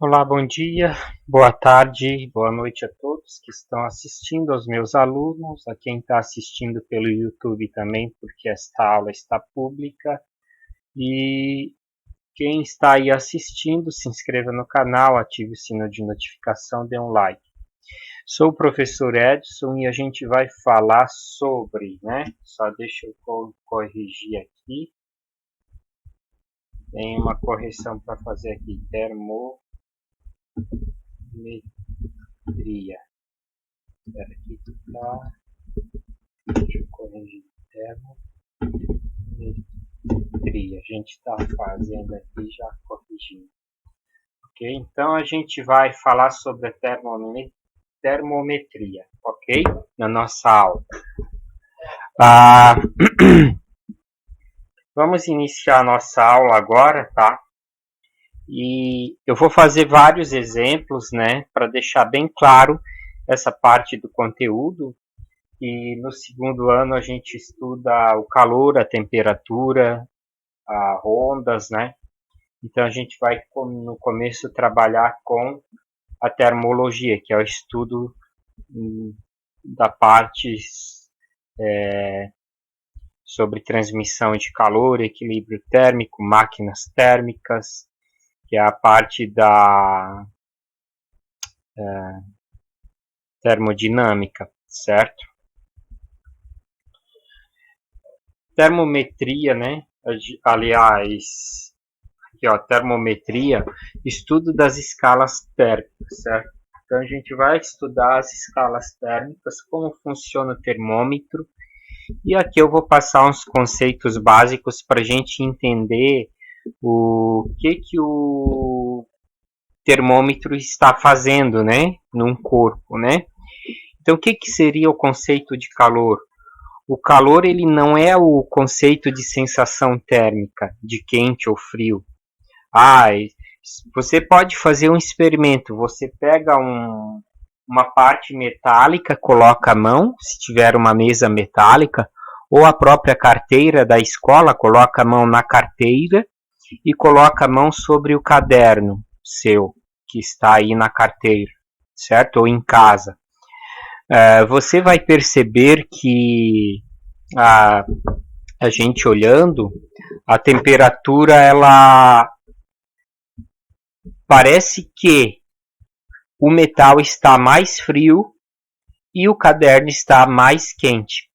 Olá, bom dia, boa tarde, boa noite a todos que estão assistindo, aos meus alunos, a quem está assistindo pelo YouTube também, porque esta aula está pública, e quem está aí assistindo, se inscreva no canal, ative o sino de notificação, dê um like. Sou o professor Edson e a gente vai falar sobre, só deixa eu corrigir aqui, tem uma correção para fazer aqui, termometria. Espera aqui que tá. Deixa eu corrigir. Termometria. A gente está fazendo aqui já corrigindo. Ok? Então a gente vai falar sobre a termometria, ok? Na nossa aula. Vamos iniciar a nossa aula agora, tá? E eu vou fazer vários exemplos, para deixar bem claro essa parte do conteúdo. E no segundo ano a gente estuda o calor, a temperatura, as ondas, Então a gente vai no começo trabalhar com a termologia, que é o estudo da parte sobre transmissão de calor, equilíbrio térmico, máquinas térmicas, que é a parte da termodinâmica, certo? Termometria, aliás, aqui ó, termometria, estudo das escalas térmicas, certo? Então a gente vai estudar as escalas térmicas, como funciona o termômetro, e aqui eu vou passar uns conceitos básicos para a gente entender o que o termômetro está fazendo, num corpo, Então o que seria o conceito de calor? O calor ele não é o conceito de sensação térmica, de quente ou frio. Você pode fazer um experimento, você pega uma parte metálica, coloca a mão, se tiver uma mesa metálica, ou a própria carteira da escola, coloca a mão na carteira e coloca a mão sobre o caderno seu, que está aí na carteira, certo? Ou em casa. Você vai perceber que a gente olhando, a temperatura, ela parece que o metal está mais frio e o caderno está mais quente.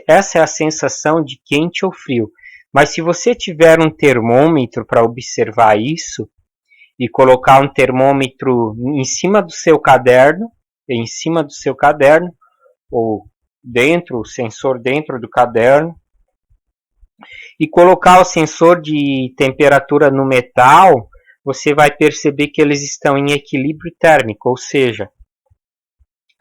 Essa é a sensação de quente ou frio. Mas se você tiver um termômetro para observar isso e colocar um termômetro em cima do seu caderno, ou o sensor dentro do caderno, e colocar o sensor de temperatura no metal, você vai perceber que eles estão em equilíbrio térmico, ou seja,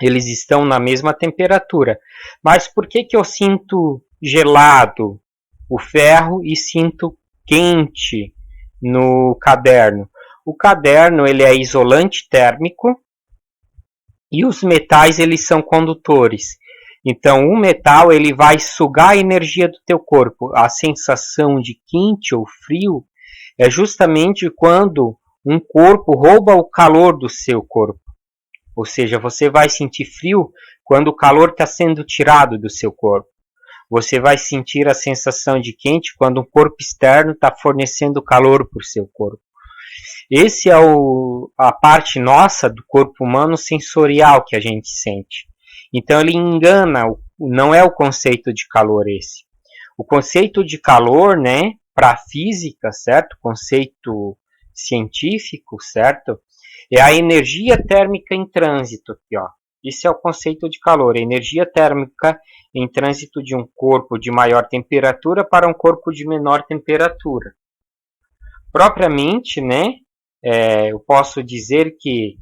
eles estão na mesma temperatura. Mas por que eu sinto gelado o ferro e sinto quente no caderno? O caderno ele é isolante térmico e os metais eles são condutores. Então o metal ele vai sugar a energia do teu corpo. A sensação de quente ou frio é justamente quando um corpo rouba o calor do seu corpo. Ou seja, você vai sentir frio quando o calor está sendo tirado do seu corpo. Você vai sentir a sensação de quente quando um corpo externo está fornecendo calor para o seu corpo. Esse é a parte nossa do corpo humano sensorial que a gente sente. Então ele engana, não é o conceito de calor esse. O conceito de calor, para a física, certo? Conceito científico, certo? É a energia térmica em trânsito aqui, ó. Esse é o conceito de calor, a energia térmica em trânsito de um corpo de maior temperatura para um corpo de menor temperatura. Propriamente, eu posso dizer que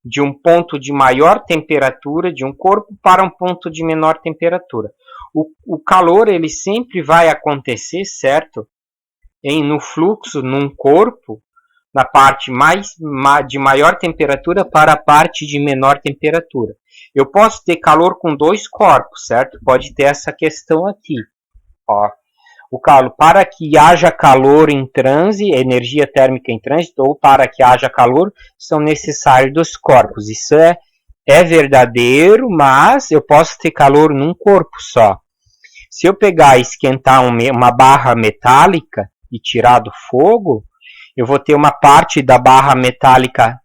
de um ponto de maior temperatura de um corpo para um ponto de menor temperatura. O calor ele sempre vai acontecer, certo? No fluxo, num corpo, na parte de maior temperatura para a parte de menor temperatura. Eu posso ter calor com dois corpos, certo? Pode ter essa questão aqui. Ó. para que haja calor em trânsito, energia térmica em trânsito, ou para que haja calor, são necessários dos corpos. Isso é verdadeiro, mas eu posso ter calor num corpo só. Se eu pegar e esquentar uma barra metálica e tirar do fogo, eu vou ter uma parte da barra metálica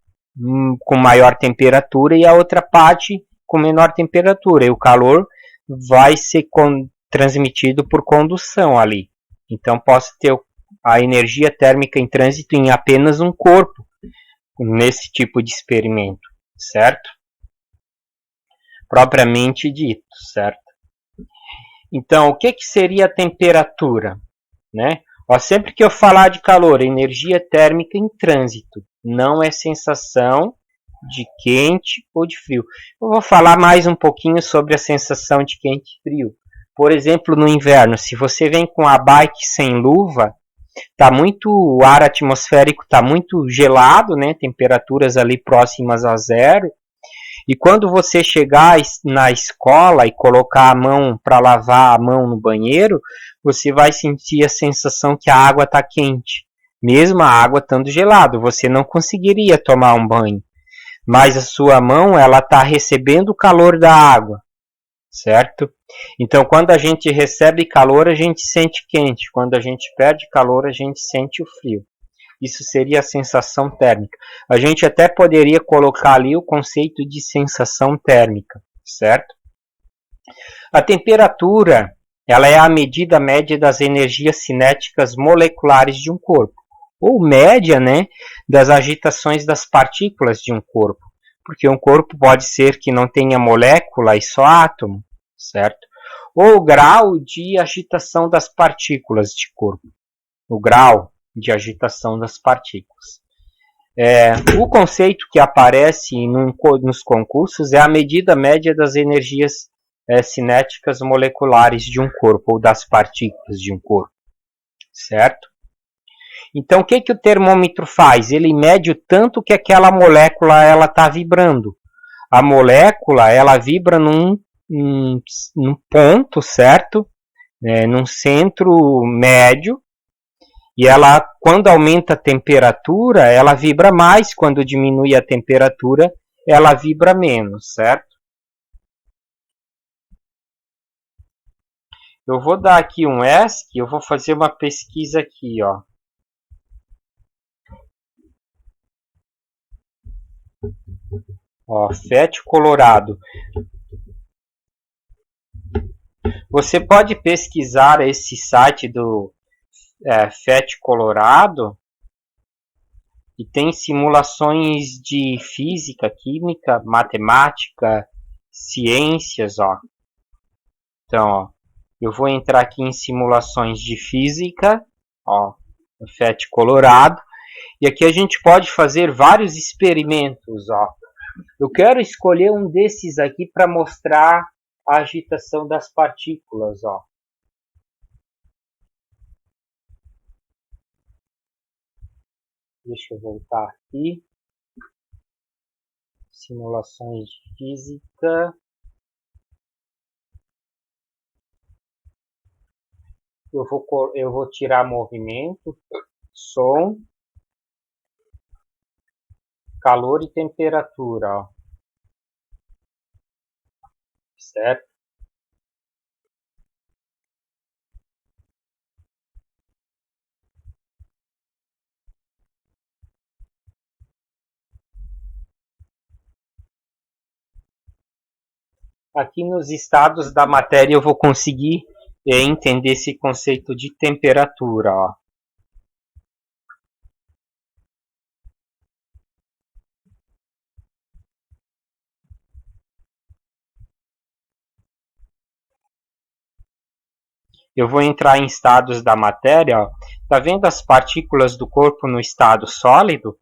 com maior temperatura e a outra parte com menor temperatura. E o calor vai ser transmitido por condução ali. Então, posso ter a energia térmica em trânsito em apenas um corpo, nesse tipo de experimento, certo? Propriamente dito, certo? Então, o que seria a temperatura? Né? Sempre que eu falar de calor, energia térmica em trânsito, não é sensação de quente ou de frio. Eu vou falar mais um pouquinho sobre a sensação de quente e frio. Por exemplo, no inverno, se você vem com a bike sem luva, o ar atmosférico está muito gelado, né? Temperaturas ali próximas a zero. E quando você chegar na escola e colocar a mão para lavar a mão no banheiro, você vai sentir a sensação que a água está quente. Mesmo a água estando gelada, você não conseguiria tomar um banho. Mas a sua mão está recebendo o calor da água, certo? Então, quando a gente recebe calor, a gente sente quente. Quando a gente perde calor, a gente sente o frio. Isso seria a sensação térmica. A gente até poderia colocar ali o conceito de sensação térmica, certo? A temperatura, ela é a medida média das energias cinéticas moleculares de um corpo, ou média, né, das agitações das partículas de um corpo, porque um corpo pode ser que não tenha molécula e só átomo, certo? Ou o grau de agitação das partículas de corpo, o grau de agitação das partículas. O conceito que aparece nos concursos é a medida média das energias cinéticas moleculares de um corpo, ou das partículas de um corpo, certo? Então, o que o termômetro faz? Ele mede o tanto que aquela molécula está vibrando. A molécula, ela vibra num ponto, certo? Num centro médio. E ela, quando aumenta a temperatura, ela vibra mais. Quando diminui a temperatura, ela vibra menos, certo? Eu vou dar aqui um ESC, eu vou fazer uma pesquisa aqui, ó. FET Colorado. Você pode pesquisar esse site do FET Colorado e tem simulações de física, química, matemática, ciências, ó. Então, ó, eu vou entrar aqui em simulações de física, ó, no FET Colorado, e aqui a gente pode fazer vários experimentos, ó. Eu quero escolher um desses aqui para mostrar a agitação das partículas, ó. Deixa eu voltar aqui. Simulações de física. Eu vou tirar movimento, som, calor e temperatura, ó. Certo? Aqui nos estados da matéria eu vou conseguir entender esse conceito de temperatura, ó. Eu vou entrar em estados da matéria, ó. Tá vendo as partículas do corpo no estado sólido?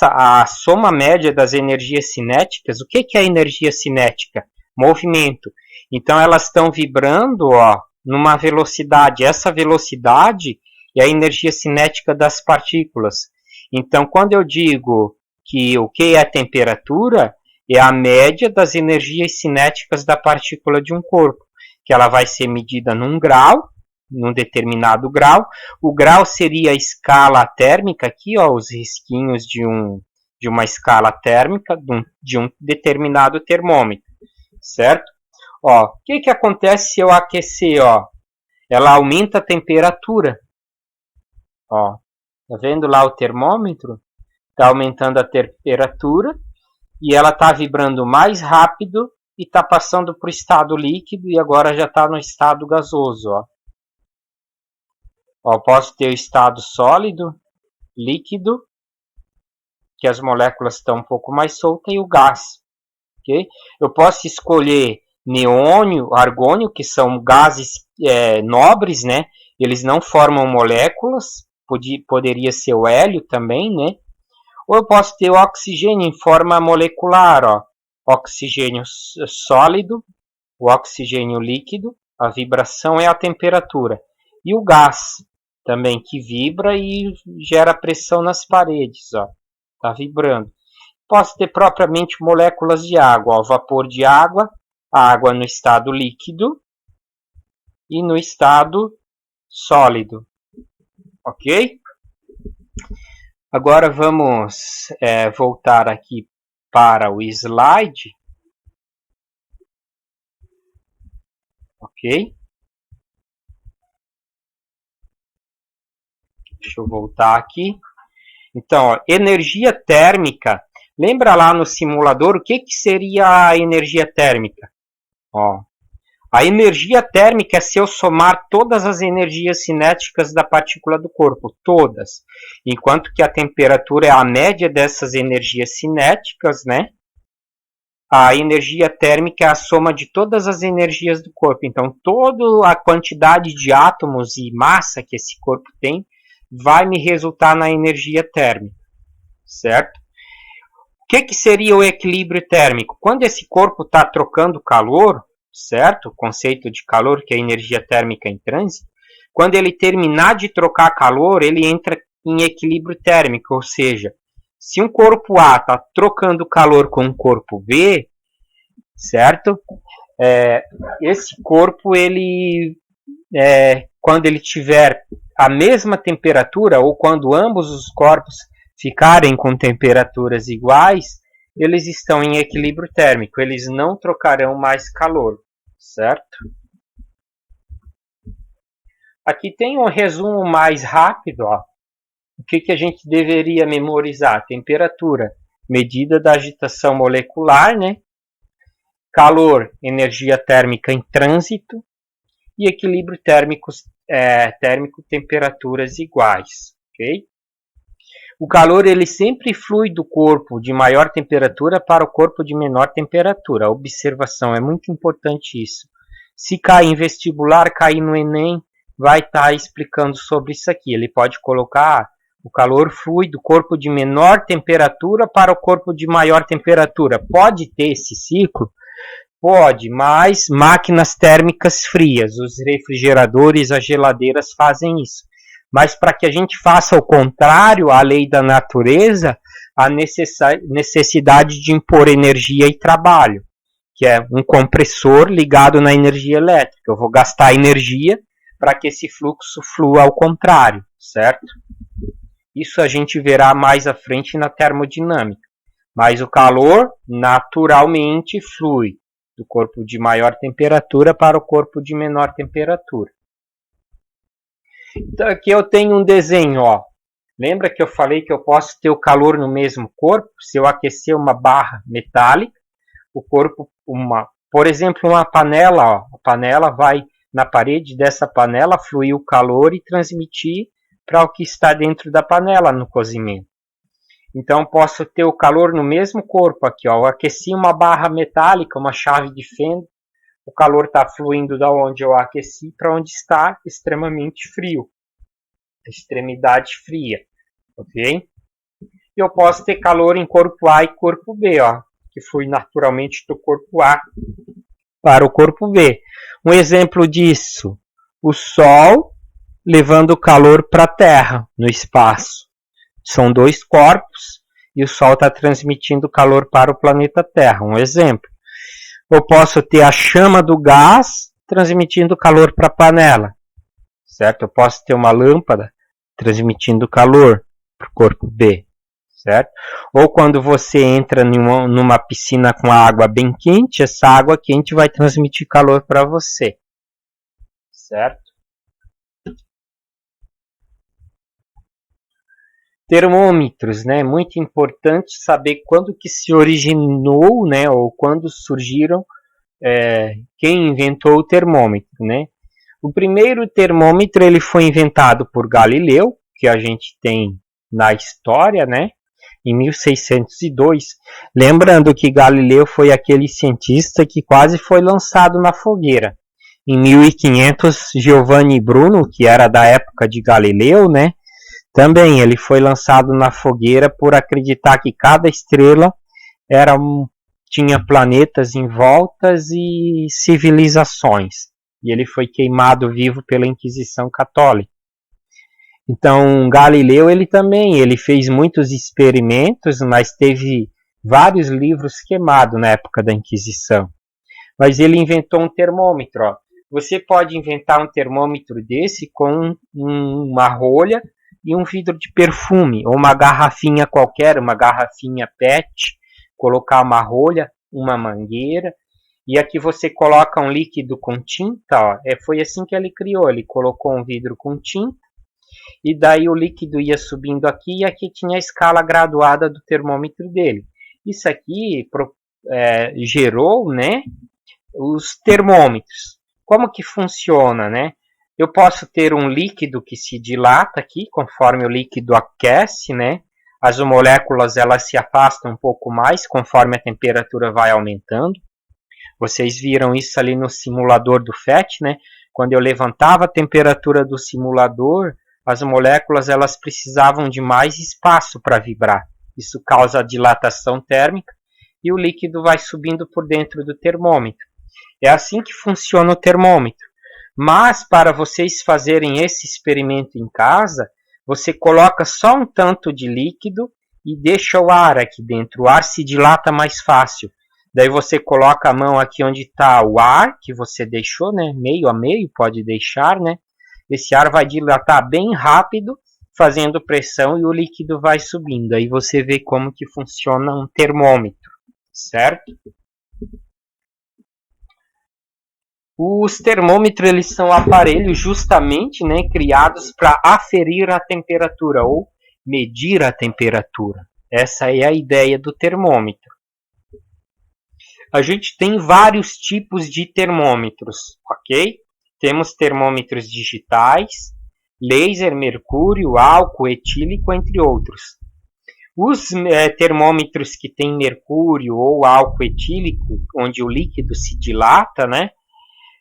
A soma média das energias cinéticas, o que é a energia cinética? Movimento. Então elas estão vibrando, ó, numa velocidade. Essa velocidade é a energia cinética das partículas. Então, quando eu digo que o que é a temperatura, é a média das energias cinéticas da partícula de um corpo, que ela vai ser medida num grau, num determinado grau. O grau seria a escala térmica aqui, ó, os risquinhos de uma escala térmica de um determinado termômetro, certo? Ó, o que acontece se eu aquecer, ó? Ela aumenta a temperatura. Ó, tá vendo lá o termômetro? Tá aumentando a temperatura e ela tá vibrando mais rápido e tá passando para o estado líquido e agora já está no estado gasoso, ó. Ó, posso ter o estado sólido, líquido, que as moléculas estão um pouco mais soltas, e o gás. Okay? Eu posso escolher neônio, argônio, que são gases nobres, né? Eles não formam moléculas, poderia ser o hélio também, né? Ou eu posso ter o oxigênio em forma molecular, ó. Oxigênio sólido, o oxigênio líquido, a vibração é a temperatura. E o gás também, que vibra e gera pressão nas paredes, ó. Tá vibrando. Posso ter propriamente moléculas de água, ó, vapor de água, a água no estado líquido e no estado sólido. Ok? Agora vamos voltar aqui para o slide. Ok? Deixa eu voltar aqui. Então, ó, energia térmica. Lembra lá no simulador o que seria a energia térmica? Ó, a energia térmica é se eu somar todas as energias cinéticas da partícula do corpo, todas. Enquanto que a temperatura é a média dessas energias cinéticas, né? A energia térmica é a soma de todas as energias do corpo. Então, toda a quantidade de átomos e massa que esse corpo tem vai me resultar na energia térmica, certo? O que seria o equilíbrio térmico? Quando esse corpo está trocando calor, certo? O conceito de calor, que é a energia térmica em trânsito, quando ele terminar de trocar calor, ele entra em equilíbrio térmico, ou seja, se um corpo A está trocando calor com um corpo B, certo? Esse corpo, ele, quando ele tiver a mesma temperatura, ou quando ambos os corpos ficarem com temperaturas iguais, eles estão em equilíbrio térmico, eles não trocarão mais calor, certo? Aqui tem um resumo mais rápido, ó. O que a gente deveria memorizar? Temperatura, medida da agitação molecular, né? Calor, energia térmica em trânsito, e equilíbrio térmico, temperaturas iguais, ok? O calor, ele sempre flui do corpo de maior temperatura para o corpo de menor temperatura. A observação, é muito importante isso. Se cair em vestibular, cair no Enem, vai estar explicando sobre isso aqui. Ele pode colocar, o calor flui do corpo de menor temperatura para o corpo de maior temperatura. Pode ter esse ciclo? Pode, mas máquinas térmicas frias, os refrigeradores, as geladeiras fazem isso. Mas para que a gente faça o contrário à lei da natureza, a necessidade de impor energia e trabalho, que é um compressor ligado na energia elétrica. Eu vou gastar energia para que esse fluxo flua ao contrário, certo? Isso a gente verá mais à frente na termodinâmica. Mas o calor naturalmente flui do corpo de maior temperatura para o corpo de menor temperatura. Então aqui eu tenho um desenho, ó. Lembra que eu falei que eu posso ter o calor no mesmo corpo? Se eu aquecer uma barra metálica, o corpo, por exemplo, uma panela, ó. A panela vai, na parede dessa panela, fluir o calor e transmitir para o que está dentro da panela no cozimento. Então, posso ter o calor no mesmo corpo aqui, ó. Eu aqueci uma barra metálica, uma chave de fenda, o calor está fluindo da onde eu aqueci para onde está extremamente frio, extremidade fria, ok? E eu posso ter calor em corpo A e corpo B, ó, que flui naturalmente do corpo A para o corpo B. Um exemplo disso, o Sol levando calor para a Terra no espaço. São dois corpos e o Sol está transmitindo calor para o planeta Terra. Um exemplo. Eu posso ter a chama do gás transmitindo calor para a panela, certo? Eu posso ter uma lâmpada transmitindo calor para o corpo B, certo? Ou quando você entra numa piscina com água bem quente, essa água quente vai transmitir calor para você, certo? Termômetros, né? Muito importante saber quando que se originou, né? Ou quando surgiram, quem inventou o termômetro, né? O primeiro termômetro ele foi inventado por Galileu, que a gente tem na história, né? Em 1602. Lembrando que Galileu foi aquele cientista que quase foi lançado na fogueira. Em 1500, Giovanni Bruno, que era da época de Galileu, né? Também ele foi lançado na fogueira por acreditar que cada estrela tinha planetas em voltas e civilizações. E ele foi queimado vivo pela Inquisição Católica. Então, Galileu ele fez muitos experimentos, mas teve vários livros queimados na época da Inquisição. Mas ele inventou um termômetro. Ó. Você pode inventar um termômetro desse com uma rolha e um vidro de perfume, ou uma garrafinha qualquer, uma garrafinha PET, colocar uma rolha, uma mangueira, e aqui você coloca um líquido com tinta, ó. Foi assim que ele criou, ele colocou um vidro com tinta, e daí o líquido ia subindo aqui, e aqui tinha a escala graduada do termômetro dele. Isso aqui gerou, né, os termômetros. Como que funciona, né? Eu posso ter um líquido que se dilata aqui, conforme o líquido aquece, né? As moléculas elas se afastam um pouco mais conforme a temperatura vai aumentando. Vocês viram isso ali no simulador do FET, né? Quando eu levantava a temperatura do simulador, as moléculas elas precisavam de mais espaço para vibrar. Isso causa a dilatação térmica e o líquido vai subindo por dentro do termômetro. É assim que funciona o termômetro. Mas para vocês fazerem esse experimento em casa, você coloca só um tanto de líquido e deixa o ar aqui dentro. O ar se dilata mais fácil. Daí você coloca a mão aqui onde está o ar que você deixou, né? Meio a meio, pode deixar, né? Esse ar vai dilatar bem rápido, fazendo pressão e o líquido vai subindo. Aí você vê como que funciona um termômetro, certo? Os termômetros eles são aparelhos justamente, né, criados para aferir a temperatura ou medir a temperatura. Essa é a ideia do termômetro. A gente tem vários tipos de termômetros, ok? Temos termômetros digitais, laser, mercúrio, álcool, etílico, entre outros. Os termômetros que têm mercúrio ou álcool etílico, onde o líquido se dilata, né?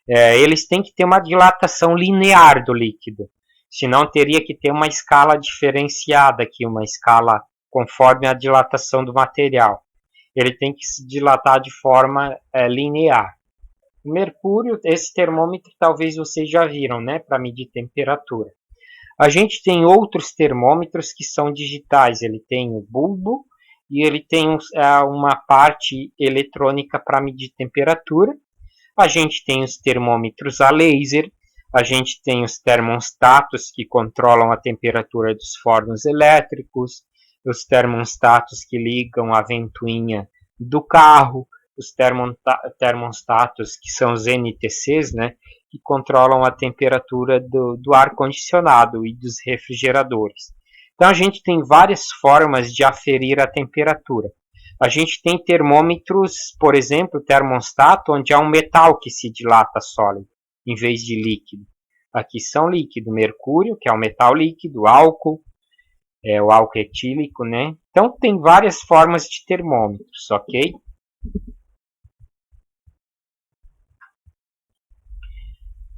Eles têm que ter uma dilatação linear do líquido, senão teria que ter uma escala diferenciada aqui, uma escala conforme a dilatação do material. Ele tem que se dilatar de forma linear. O mercúrio, esse termômetro talvez vocês já viram, né, para medir temperatura. A gente tem outros termômetros que são digitais, ele tem o bulbo e ele tem uma parte eletrônica para medir temperatura. A gente tem os termômetros a laser, a gente tem os termostatos que controlam a temperatura dos fornos elétricos, os termostatos que ligam a ventoinha do carro, os termostatos que são os NTCs, né, que controlam a temperatura do ar-condicionado e dos refrigeradores. Então a gente tem várias formas de aferir a temperatura. A gente tem termômetros, por exemplo, termostato, onde há um metal que se dilata sólido, em vez de líquido. Aqui são líquido, mercúrio, que é um metal líquido, álcool, o álcool etílico, né? Então tem várias formas de termômetros, ok?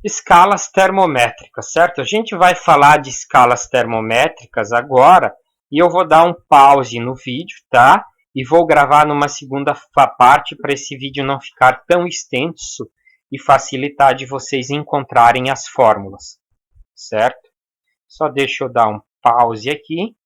Escalas termométricas, certo? A gente vai falar de escalas termométricas agora, e eu vou dar um pause no vídeo, tá? E vou gravar numa segunda parte para esse vídeo não ficar tão extenso e facilitar de vocês encontrarem as fórmulas, certo? Só deixa eu dar um pause aqui.